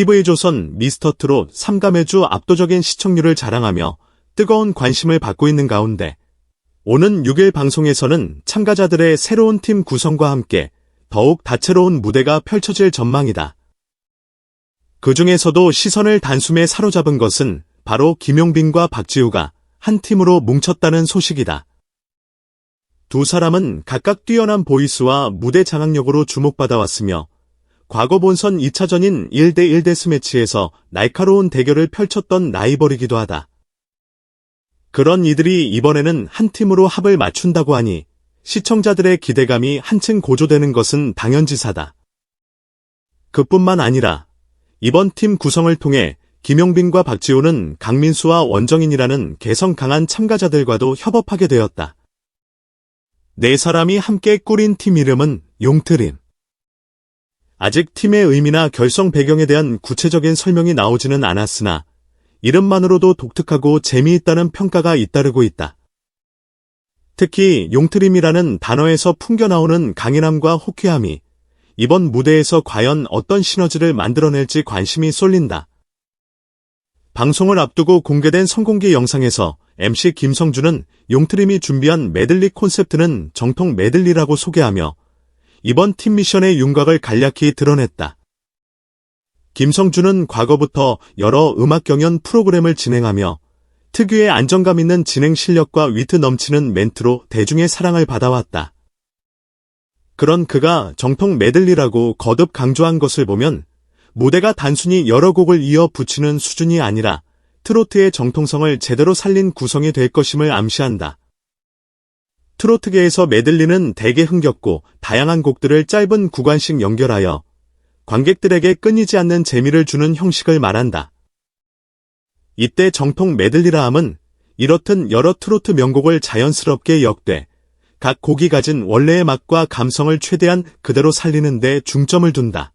TV조선 미스터트롯 3가 매주 압도적인 시청률을 자랑하며 뜨거운 관심을 받고 있는 가운데 오는 6일 방송에서는 참가자들의 새로운 팀 구성과 함께 더욱 다채로운 무대가 펼쳐질 전망이다. 그 중에서도 시선을 단숨에 사로잡은 것은 바로 김용빈과 박지우가 한 팀으로 뭉쳤다는 소식이다. 두 사람은 각각 뛰어난 보이스와 무대 장악력으로 주목받아왔으며 과거 본선 2차전인 1대1 데스매치에서 날카로운 대결을 펼쳤던 라이벌이기도 하다. 그런 이들이 이번에는 한 팀으로 합을 맞춘다고 하니 시청자들의 기대감이 한층 고조되는 것은 당연지사다. 그뿐만 아니라 이번 팀 구성을 통해 김용빈과 박지우는 강민수와 원정인이라는 개성 강한 참가자들과도 협업하게 되었다. 네 사람이 함께 꾸린 팀 이름은 용트림. 아직 팀의 의미나 결성 배경에 대한 구체적인 설명이 나오지는 않았으나 이름만으로도 독특하고 재미있다는 평가가 잇따르고 있다. 특히 용트림이라는 단어에서 풍겨나오는 강인함과 호쾌함이 이번 무대에서 과연 어떤 시너지를 만들어낼지 관심이 쏠린다. 방송을 앞두고 공개된 선공개 영상에서 MC 김성주는 용트림이 준비한 메들리 콘셉트는 정통 메들리라고 소개하며 이번 팀 미션의 윤곽을 간략히 드러냈다. 김성주는 과거부터 여러 음악 경연 프로그램을 진행하며 특유의 안정감 있는 진행 실력과 위트 넘치는 멘트로 대중의 사랑을 받아왔다. 그런 그가 정통 메들리라고 거듭 강조한 것을 보면 무대가 단순히 여러 곡을 이어 붙이는 수준이 아니라 트로트의 정통성을 제대로 살린 구성이 될 것임을 암시한다. 트로트계에서 메들리는 대개 흥겹고 다양한 곡들을 짧은 구간씩 연결하여 관객들에게 끊이지 않는 재미를 주는 형식을 말한다. 이때 정통 메들리라 함은 이렇듯 여러 트로트 명곡을 자연스럽게 역대 각 곡이 가진 원래의 맛과 감성을 최대한 그대로 살리는 데 중점을 둔다.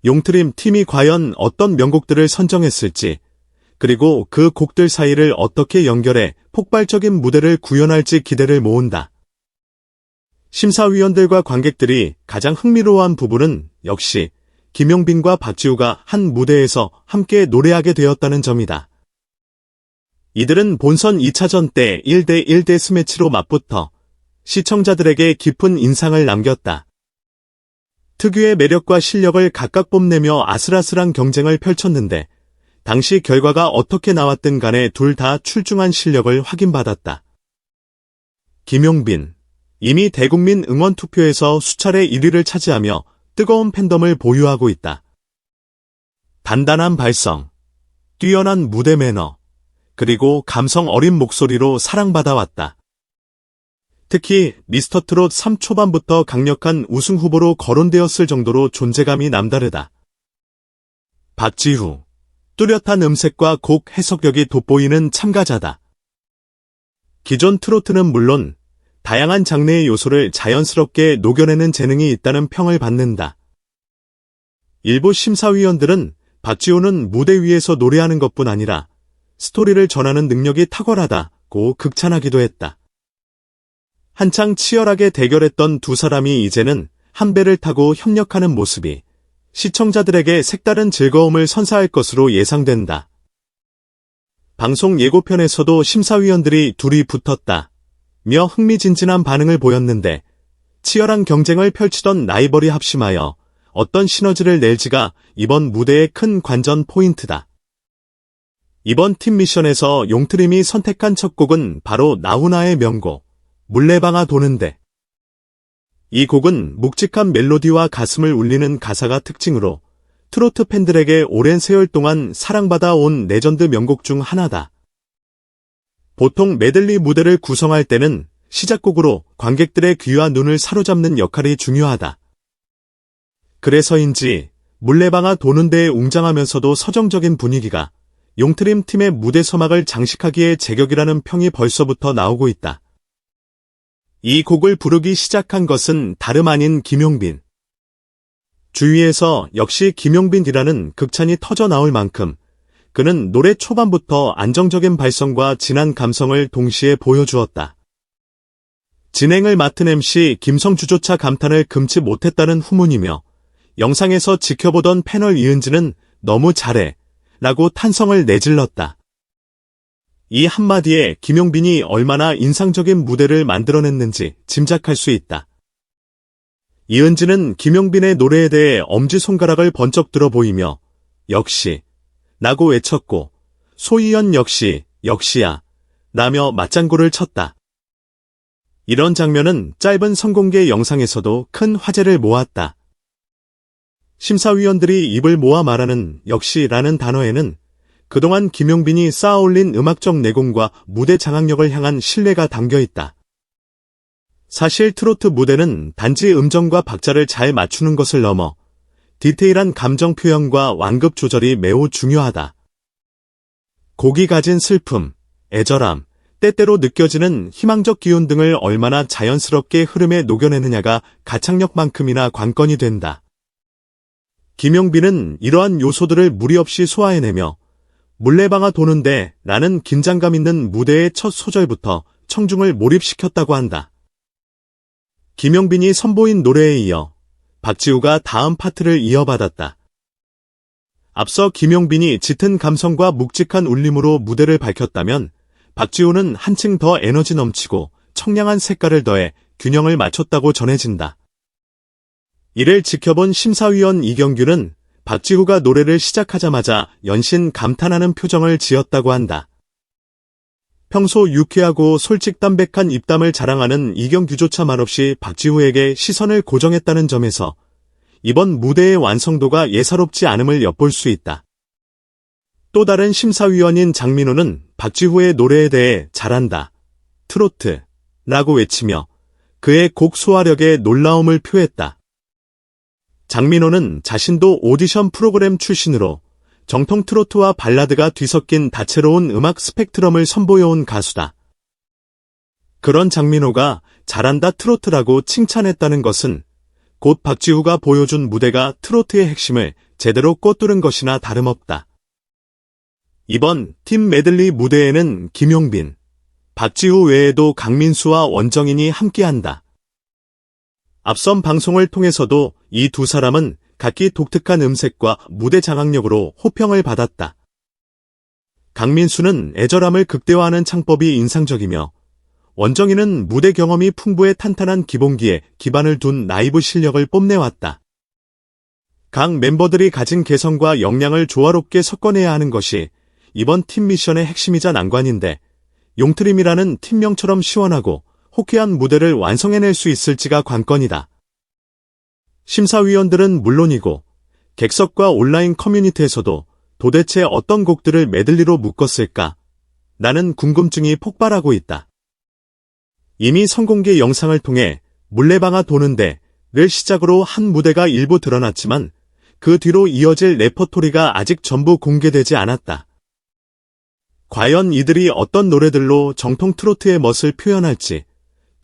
용트림 팀이 과연 어떤 명곡들을 선정했을지 그리고 그 곡들 사이를 어떻게 연결해 폭발적인 무대를 구현할지 기대를 모은다. 심사위원들과 관객들이 가장 흥미로워한 부분은 역시 김용빈과 박지우가 한 무대에서 함께 노래하게 되었다는 점이다. 이들은 본선 2차전 때 1대1 데스매치로 맞붙어 시청자들에게 깊은 인상을 남겼다. 특유의 매력과 실력을 각각 뽐내며 아슬아슬한 경쟁을 펼쳤는데 당시 결과가 어떻게 나왔든 간에 둘 다 출중한 실력을 확인받았다. 김용빈, 이미 대국민 응원투표에서 수차례 1위를 차지하며 뜨거운 팬덤을 보유하고 있다. 단단한 발성, 뛰어난 무대 매너, 그리고 감성 어린 목소리로 사랑받아왔다. 특히 미스터트롯 3 초반부터 강력한 우승 후보로 거론되었을 정도로 존재감이 남다르다. 박지우, 뚜렷한 음색과 곡 해석력이 돋보이는 참가자다. 기존 트로트는 물론 다양한 장르의 요소를 자연스럽게 녹여내는 재능이 있다는 평을 받는다. 일부 심사위원들은 박지우는 무대 위에서 노래하는 것뿐 아니라 스토리를 전하는 능력이 탁월하다고 극찬하기도 했다. 한창 치열하게 대결했던 두 사람이 이제는 한 배를 타고 협력하는 모습이 시청자들에게 색다른 즐거움을 선사할 것으로 예상된다. 방송 예고편에서도 심사위원들이 둘이 붙었다며 흥미진진한 반응을 보였는데 치열한 경쟁을 펼치던 라이벌이 합심하여 어떤 시너지를 낼지가 이번 무대의 큰 관전 포인트다. 이번 팀 미션에서 용트림이 선택한 첫 곡은 바로 나훈아의 명곡 물레방아 도는데. 이 곡은 묵직한 멜로디와 가슴을 울리는 가사가 특징으로 트로트 팬들에게 오랜 세월 동안 사랑받아 온 레전드 명곡 중 하나다. 보통 메들리 무대를 구성할 때는 시작곡으로 관객들의 귀와 눈을 사로잡는 역할이 중요하다. 그래서인지 물레방아 도는 데에 웅장하면서도 서정적인 분위기가 용트림 팀의 무대 서막을 장식하기에 제격이라는 평이 벌써부터 나오고 있다. 이 곡을 부르기 시작한 것은 다름 아닌 김용빈. 주위에서 역시 김용빈이라는 극찬이 터져 나올 만큼 그는 노래 초반부터 안정적인 발성과 진한 감성을 동시에 보여주었다. 진행을 맡은 MC 김성주조차 감탄을 금치 못했다는 후문이며 영상에서 지켜보던 패널 이은지는 너무 잘해 라고 탄성을 내질렀다. 이 한마디에 김용빈이 얼마나 인상적인 무대를 만들어냈는지 짐작할 수 있다. 이은지는 김용빈의 노래에 대해 엄지손가락을 번쩍 들어 보이며 역시 라고 외쳤고 소희연 역시 역시야 라며 맞장구를 쳤다. 이런 장면은 짧은 선공개 영상에서도 큰 화제를 모았다. 심사위원들이 입을 모아 말하는 역시라는 단어에는 그동안 김용빈이 쌓아올린 음악적 내공과 무대 장악력을 향한 신뢰가 담겨 있다. 사실 트로트 무대는 단지 음정과 박자를 잘 맞추는 것을 넘어 디테일한 감정 표현과 완급 조절이 매우 중요하다. 곡이 가진 슬픔, 애절함, 때때로 느껴지는 희망적 기운 등을 얼마나 자연스럽게 흐름에 녹여내느냐가 가창력만큼이나 관건이 된다. 김용빈은 이러한 요소들을 무리 없이 소화해내며 물레방아 도는데 라는 긴장감 있는 무대의 첫 소절부터 청중을 몰입시켰다고 한다. 김용빈이 선보인 노래에 이어 박지우가 다음 파트를 이어받았다. 앞서 김용빈이 짙은 감성과 묵직한 울림으로 무대를 밝혔다면 박지우는 한층 더 에너지 넘치고 청량한 색깔을 더해 균형을 맞췄다고 전해진다. 이를 지켜본 심사위원 이경규는 박지우가 노래를 시작하자마자 연신 감탄하는 표정을 지었다고 한다. 평소 유쾌하고 솔직담백한 입담을 자랑하는 이경규조차 말없이 박지우에게 시선을 고정했다는 점에서 이번 무대의 완성도가 예사롭지 않음을 엿볼 수 있다. 또 다른 심사위원인 장민호는 박지우의 노래에 대해 잘한다, 트로트 라고 외치며 그의 곡 소화력에 놀라움을 표했다. 장민호는 자신도 오디션 프로그램 출신으로 정통 트로트와 발라드가 뒤섞인 다채로운 음악 스펙트럼을 선보여온 가수다. 그런 장민호가 잘한다 트로트라고 칭찬했다는 것은 곧 박지우가 보여준 무대가 트로트의 핵심을 제대로 꿰뚫은 것이나 다름없다. 이번 팀 메들리 무대에는 김용빈, 박지우 외에도 강민수와 원정인이 함께한다. 앞선 방송을 통해서도 이 두 사람은 각기 독특한 음색과 무대 장악력으로 호평을 받았다. 강민수는 애절함을 극대화하는 창법이 인상적이며 원정인은 무대 경험이 풍부해 탄탄한 기본기에 기반을 둔 라이브 실력을 뽐내왔다. 각 멤버들이 가진 개성과 역량을 조화롭게 섞어내야 하는 것이 이번 팀 미션의 핵심이자 난관인데 용트림이라는 팀명처럼 시원하고 호쾌한 무대를 완성해낼 수 있을지가 관건이다. 심사위원들은 물론이고 객석과 온라인 커뮤니티에서도 도대체 어떤 곡들을 메들리로 묶었을까? 라는 궁금증이 폭발하고 있다. 이미 선공개 영상을 통해 물레방아 도는데를 시작으로 한 무대가 일부 드러났지만 그 뒤로 이어질 레퍼토리가 아직 전부 공개되지 않았다. 과연 이들이 어떤 노래들로 정통 트로트의 멋을 표현할지,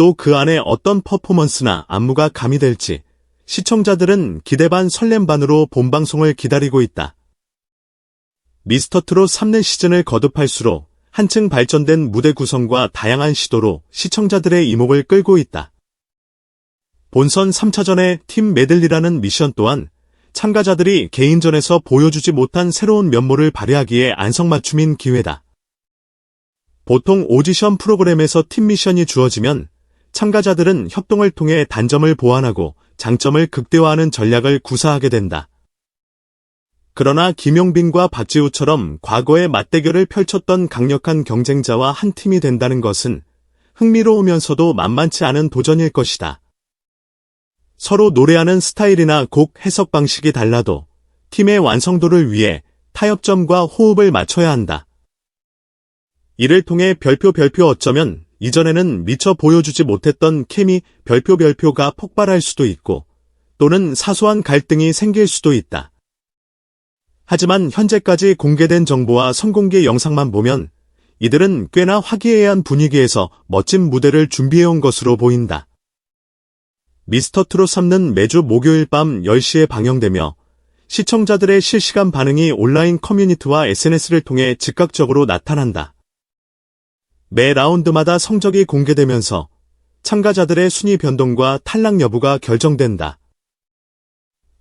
또 그 안에 어떤 퍼포먼스나 안무가 가미될지 시청자들은 기대 반 설렘 반으로 본방송을 기다리고 있다. 미스터트롯 3년 시즌을 거듭할수록 한층 발전된 무대 구성과 다양한 시도로 시청자들의 이목을 끌고 있다. 본선 3차전의 팀 메들리라는 미션 또한 참가자들이 개인전에서 보여주지 못한 새로운 면모를 발휘하기에 안성맞춤인 기회다. 보통 오디션 프로그램에서 팀 미션이 주어지면 참가자들은 협동을 통해 단점을 보완하고 장점을 극대화하는 전략을 구사하게 된다. 그러나 김용빈과 박지우처럼 과거의 맞대결을 펼쳤던 강력한 경쟁자와 한 팀이 된다는 것은 흥미로우면서도 만만치 않은 도전일 것이다. 서로 노래하는 스타일이나 곡 해석 방식이 달라도 팀의 완성도를 위해 타협점과 호흡을 맞춰야 한다. 이를 통해 별표 어쩌면 이전에는 미처 보여주지 못했던 케미 별표가 폭발할 수도 있고 또는 사소한 갈등이 생길 수도 있다. 하지만 현재까지 공개된 정보와 선공개 영상만 보면 이들은 꽤나 화기애애한 분위기에서 멋진 무대를 준비해온 것으로 보인다. 미스터트롯 3는 매주 목요일 밤 10시에 방영되며 시청자들의 실시간 반응이 온라인 커뮤니티와 SNS를 통해 즉각적으로 나타난다. 매 라운드마다 성적이 공개되면서 참가자들의 순위 변동과 탈락 여부가 결정된다.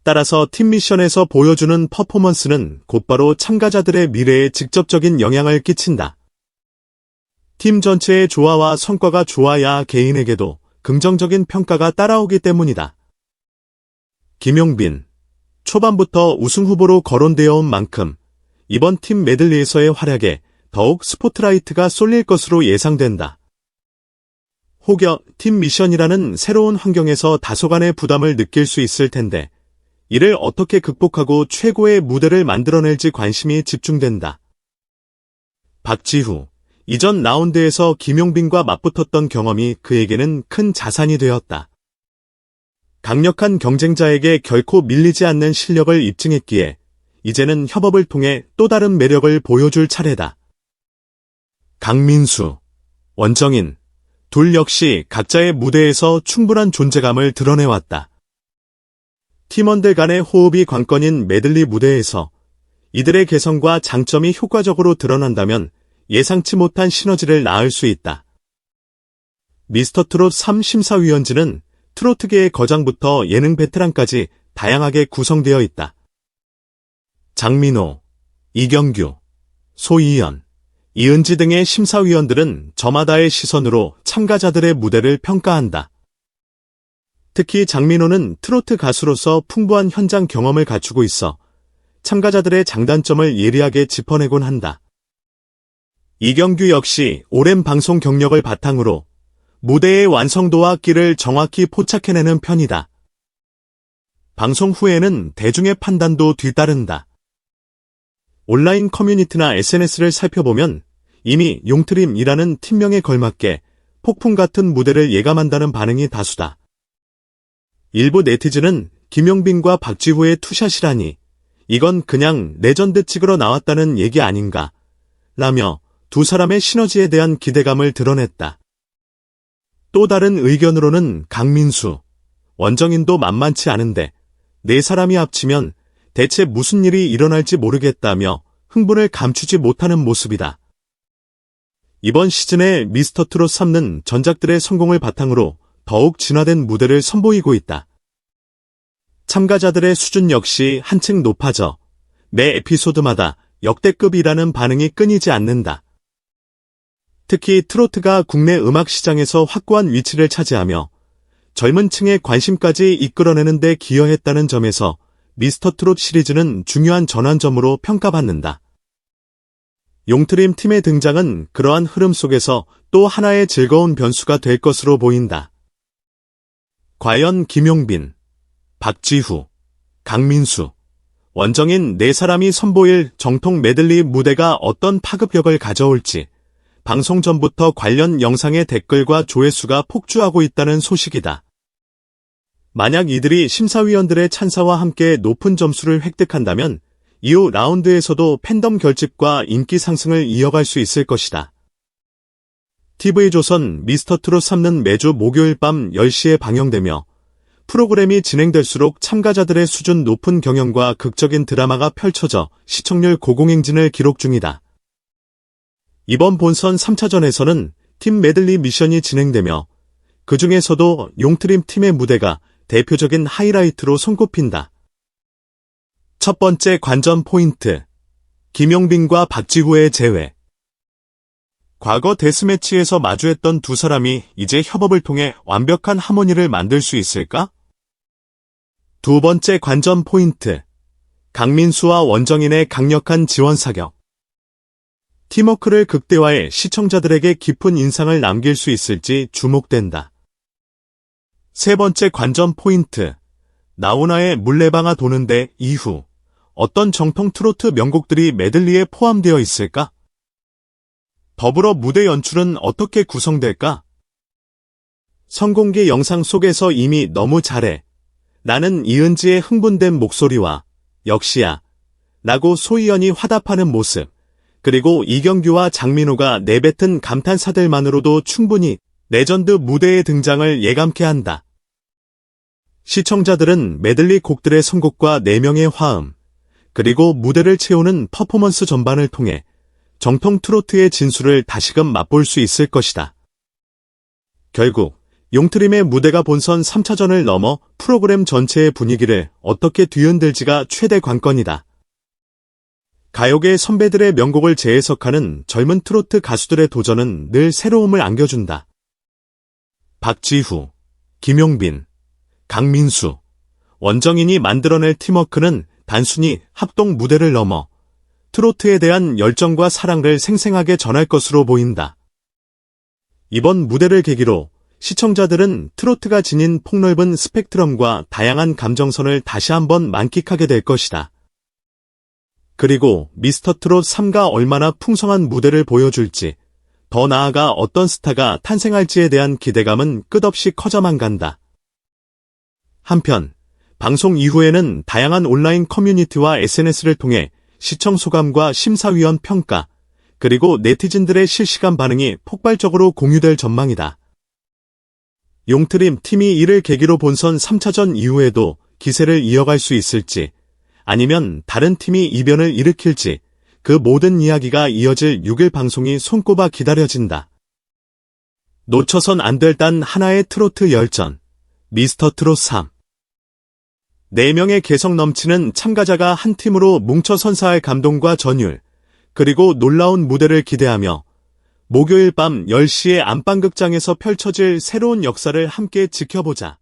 따라서 팀 미션에서 보여주는 퍼포먼스는 곧바로 참가자들의 미래에 직접적인 영향을 끼친다. 팀 전체의 조화와 성과가 좋아야 개인에게도 긍정적인 평가가 따라오기 때문이다. 김용빈, 초반부터 우승 후보로 거론되어 온 만큼 이번 팀 메들리에서의 활약에 더욱 스포트라이트가 쏠릴 것으로 예상된다. 혹여 팀 미션이라는 새로운 환경에서 다소간의 부담을 느낄 수 있을 텐데 이를 어떻게 극복하고 최고의 무대를 만들어낼지 관심이 집중된다. 박지후, 이전 라운드에서 김용빈과 맞붙었던 경험이 그에게는 큰 자산이 되었다. 강력한 경쟁자에게 결코 밀리지 않는 실력을 입증했기에 이제는 협업을 통해 또 다른 매력을 보여줄 차례다. 강민수, 원정인, 둘 역시 각자의 무대에서 충분한 존재감을 드러내왔다. 팀원들 간의 호흡이 관건인 메들리 무대에서 이들의 개성과 장점이 효과적으로 드러난다면 예상치 못한 시너지를 낳을 수 있다. 미스터트롯 3 심사위원진은 트로트계의 거장부터 예능 베테랑까지 다양하게 구성되어 있다. 장민호, 이경규, 소희연, 이은지 등의 심사위원들은 저마다의 시선으로 참가자들의 무대를 평가한다. 특히 장민호는 트로트 가수로서 풍부한 현장 경험을 갖추고 있어 참가자들의 장단점을 예리하게 짚어내곤 한다. 이경규 역시 오랜 방송 경력을 바탕으로 무대의 완성도와 끼를 정확히 포착해내는 편이다. 방송 후에는 대중의 판단도 뒤따른다. 온라인 커뮤니티나 SNS를 살펴보면 이미 용트림이라는 팀명에 걸맞게 폭풍 같은 무대를 예감한다는 반응이 다수다. 일부 네티즌은 김용빈과 박지후의 투샷이라니 이건 그냥 레전드 찍으러 나왔다는 얘기 아닌가 라며 두 사람의 시너지에 대한 기대감을 드러냈다. 또 다른 의견으로는 강민수, 원정인도 만만치 않은데 네 사람이 합치면 대체 무슨 일이 일어날지 모르겠다며 흥분을 감추지 못하는 모습이다. 이번 시즌의 미스터트롯 3는 전작들의 성공을 바탕으로 더욱 진화된 무대를 선보이고 있다. 참가자들의 수준 역시 한층 높아져 매 에피소드마다 역대급이라는 반응이 끊이지 않는다. 특히 트로트가 국내 음악 시장에서 확고한 위치를 차지하며 젊은 층의 관심까지 이끌어내는 데 기여했다는 점에서 미스터트롯 시리즈는 중요한 전환점으로 평가받는다. 용트림 팀의 등장은 그러한 흐름 속에서 또 하나의 즐거운 변수가 될 것으로 보인다. 과연 김용빈, 박지후, 강민수, 원정인 네 사람이 선보일 정통 메들리 무대가 어떤 파급력을 가져올지 방송 전부터 관련 영상의 댓글과 조회수가 폭주하고 있다는 소식이다. 만약 이들이 심사위원들의 찬사와 함께 높은 점수를 획득한다면 이후 라운드에서도 팬덤 결집과 인기 상승을 이어갈 수 있을 것이다. TV조선 미스터트롯 3는 매주 목요일 밤 10시에 방영되며 프로그램이 진행될수록 참가자들의 수준 높은 경연과 극적인 드라마가 펼쳐져 시청률 고공행진을 기록 중이다. 이번 본선 3차전에서는 팀 메들리 미션이 진행되며 그 중에서도 용트림 팀의 무대가 대표적인 하이라이트로 손꼽힌다. 첫 번째 관전 포인트, 김용빈과 박지후의 재회. 과거 데스매치에서 마주했던 두 사람이 이제 협업을 통해 완벽한 하모니를 만들 수 있을까? 두 번째 관전 포인트, 강민수와 원정인의 강력한 지원 사격. 팀워크를 극대화해 시청자들에게 깊은 인상을 남길 수 있을지 주목된다. 세 번째 관전 포인트, 나훈아의 물레방아 도는데 이후 어떤 정통 트로트 명곡들이 메들리에 포함되어 있을까? 더불어 무대 연출은 어떻게 구성될까? 선공개 영상 속에서 이미 너무 잘해. 나는 이은지의 흥분된 목소리와 역시야 라고 소희연이 화답하는 모습, 그리고 이경규와 장민호가 내뱉은 감탄사들만으로도 충분히 레전드 무대의 등장을 예감케 한다. 시청자들은 메들리 곡들의 선곡과 4명의 화음, 그리고 무대를 채우는 퍼포먼스 전반을 통해 정통 트로트의 진수를 다시금 맛볼 수 있을 것이다. 결국 용트림의 무대가 본선 3차전을 넘어 프로그램 전체의 분위기를 어떻게 뒤흔들지가 최대 관건이다. 가요계 선배들의 명곡을 재해석하는 젊은 트로트 가수들의 도전은 늘 새로움을 안겨준다. 박지후, 김용빈, 강민수, 원정인이 만들어낼 팀워크는 단순히 합동 무대를 넘어 트로트에 대한 열정과 사랑을 생생하게 전할 것으로 보인다. 이번 무대를 계기로 시청자들은 트로트가 지닌 폭넓은 스펙트럼과 다양한 감정선을 다시 한번 만끽하게 될 것이다. 그리고 미스터트롯 3가 얼마나 풍성한 무대를 보여줄지, 더 나아가 어떤 스타가 탄생할지에 대한 기대감은 끝없이 커져만 간다. 한편, 방송 이후에는 다양한 온라인 커뮤니티와 SNS를 통해 시청 소감과 심사위원 평가, 그리고 네티즌들의 실시간 반응이 폭발적으로 공유될 전망이다. 용트림 팀이 이를 계기로 본선 3차전 이후에도 기세를 이어갈 수 있을지, 아니면 다른 팀이 이변을 일으킬지, 그 모든 이야기가 이어질 6일 방송이 손꼽아 기다려진다. 놓쳐선 안 될 단 하나의 트로트 열전, 미스터트롯 3. 4명의 개성 넘치는 참가자가 한 팀으로 뭉쳐 선사할 감동과 전율, 그리고 놀라운 무대를 기대하며 목요일 밤 10시에 안방극장에서 펼쳐질 새로운 역사를 함께 지켜보자.